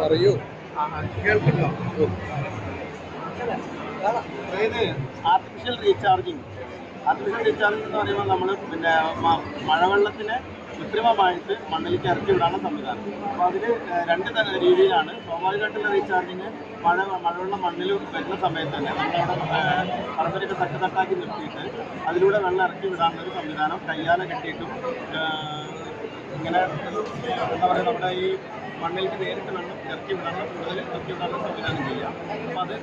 പറയൂ. കേൾക്കുന്നോ? അതായത് artificial recharging എന്ന് പറയുമ്പോൾ നമ്മൾ പിന്നെ മഴവെള്ളത്തിനെ കൃത്രിമമായിട്ട് മണ്ണിലേക്ക് ഇറക്കി വിടാനുള്ള സംവിധാനം. അപ്പോൾ അതിൽ രണ്ട് രീതിയിലാണ്. സ്വാഭാവികമായിട്ടുള്ള റീചാർജിങ് മഴവെള്ളം മണ്ണിൽ വരുന്ന സമയത്ത് തന്നെ നമ്മളവിടെ പറമ്പിലൊക്കെ തട്ടാക്കി നിർത്തിയിട്ട് അതിലൂടെ വെള്ളം ഇറക്കി വിടാനുള്ള ഒരു സംവിധാനം കയ്യാലെ കെട്ടിയിട്ടും ഇങ്ങനെ എന്താ പറയുക, നമ്മുടെ ഈ മണ്ണിലേക്ക് നേരിട്ട് വെള്ളം ഇറക്കി വിടാനുള്ള കൂടുതൽ ഇറക്കി വിടാനുള്ള സംവിധാനം ചെയ്യാം. അപ്പോൾ അത്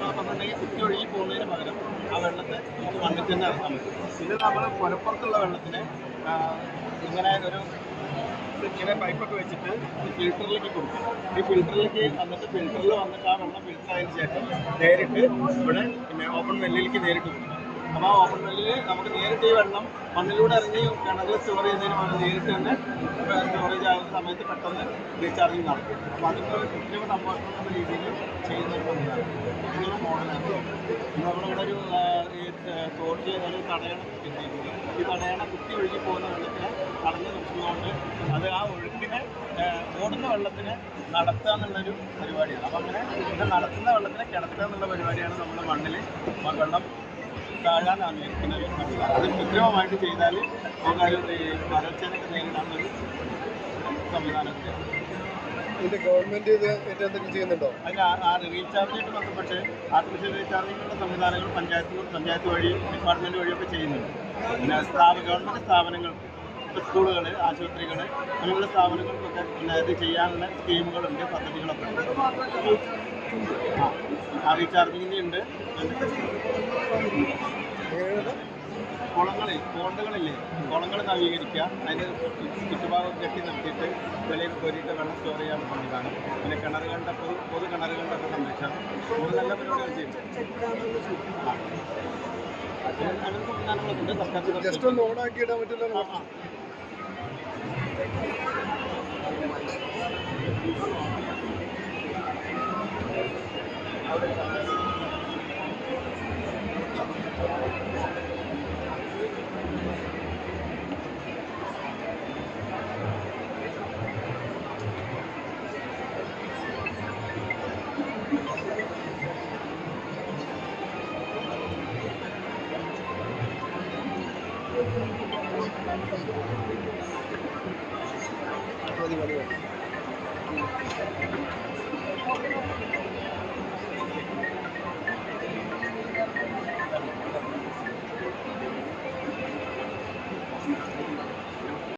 പറഞ്ഞിട്ടുണ്ടെങ്കിൽ കുത്തി ഒഴുകി പോകുന്നതിന് പകരം ആ വെള്ളത്തെ നമുക്ക് മണ്ണിൽ തന്നെ ഇറക്കാൻ പറ്റും. പിന്നെ നമ്മൾ പുരപ്പുറത്തുള്ള വെള്ളത്തിന് ഇങ്ങനെ ഇങ്ങനെ പൈപ്പൊക്കെ വെച്ചിട്ട് ഫിൽറ്ററിലേക്ക് കൊടുക്കും. ഈ ഫിൽറ്ററിലേക്ക് വന്നിട്ട് ഫിൽറ്ററിൽ വന്നിട്ട് ആ വെള്ളം ഫിൽറ്റർ ആയതിനു ശേഷം നേരിട്ട് ഇവിടെ പിന്നെ ഓപ്പൺ വെല്ലിലേക്ക് നേരിട്ട് കൊടുക്കും. അപ്പോൾ ആ ഓപ്പൺ വെല്ലിൽ നമുക്ക് നേരിട്ട് ഈ വെള്ളം മണ്ണിലൂടെ ഇറങ്ങി കിണറിൽ സ്റ്റോർ ചെയ്യുന്നതിന് പകരം നേരിട്ട് തന്നെ സ്റ്റോറേജ് ആകുന്ന സമയത്ത് പെട്ടെന്ന് റീചാർജിങ് നടക്കും. അപ്പോൾ അതിൻ്റെ ഒരു കൃത്രിമ സംഭാഷണം എന്ന രീതിയിൽ ചെയ്യുന്ന ഒരു സംവിധാനം. ഇങ്ങനെ മോഡലാണ്. നമ്മളിവിടെ ഒരു തോട്ടിൽ ഒരു തടയണ കിട്ടിയിട്ടുണ്ട്. ഈ തടയണ കുത്തി ഒഴുകി പോകുന്ന വെള്ളത്തിനെ തടഞ്ഞു നിർത്തുന്നതുകൊണ്ട് അത് ആ ഒഴുക്കിനെ ഓടുന്ന വെള്ളത്തിനെ നടത്തുക എന്നുള്ളൊരു പരിപാടിയാണ്. അപ്പോൾ അങ്ങനെ ഇത് നടത്തുന്ന വെള്ളത്തിനെ കിടത്തുക എന്നുള്ള പരിപാടിയാണ് നമ്മൾ മണ്ണിൽ വെള്ളം താഴാൻ അനുവദിക്കുന്ന ഒരു സംവിധാനം. അത് കൃത്രിമമായിട്ട് ചെയ്താൽ നമുക്ക് വരൾച്ചയൊക്കെ നേരിടാനുള്ളൊരു സംവിധാനത്തിൽ ഗവൺമെന്റ് ഇത് എന്തെങ്കിലും ചെയ്യുന്നുണ്ടോ? അതിന് ആ റീചാർജായിട്ട് ബന്ധപ്പെട്ട് ആർട്ടിഫിഷ്യൽ റീചാർജിങ്ങിൻ്റെ സംവിധാനങ്ങൾ പഞ്ചായത്ത് വഴി ഡിപ്പാർട്ട്മെൻറ്റ് വഴിയൊക്കെ ചെയ്യുന്നുണ്ട്. പിന്നെ ഗവൺമെൻറ് സ്ഥാപനങ്ങൾ, സ്കൂളുകൾ, ആശുപത്രികൾ, അങ്ങനെയുള്ള സ്ഥാപനങ്ങൾക്കൊക്കെ പിന്നെ ഇത് ചെയ്യാനുള്ള സ്കീമുകളുണ്ട്, പദ്ധതികളൊക്കെ ഉണ്ട്. ആ റീചാർജിങ്ങിൻ്റെ ഉണ്ട്. പോണ്ടുകളില്ലേ, കുളങ്ങൾ നവീകരിക്കുക, അതിന് ചുറ്റുഭാഗം കെട്ടി നിർത്തിയിട്ട് വെളിയിൽ കോരിയിട്ട് വെള്ളം സ്റ്റോർ ചെയ്യാൻ സംവിധാനം. പിന്നെ കിണറുകളുടെ പൊതു കിണറുകളുടെ ഒക്കെ സംരക്ഷണം, ഒരു നല്ല പരിപാടികൾ ചെയ്യും. അങ്ങനെ സംവിധാനങ്ങളൊക്കെ ഉണ്ട്. സർക്കാർ ജസ്റ്റ് ഒന്ന് ഓണാക്കി ഇടാൻ പറ്റില്ല. മതി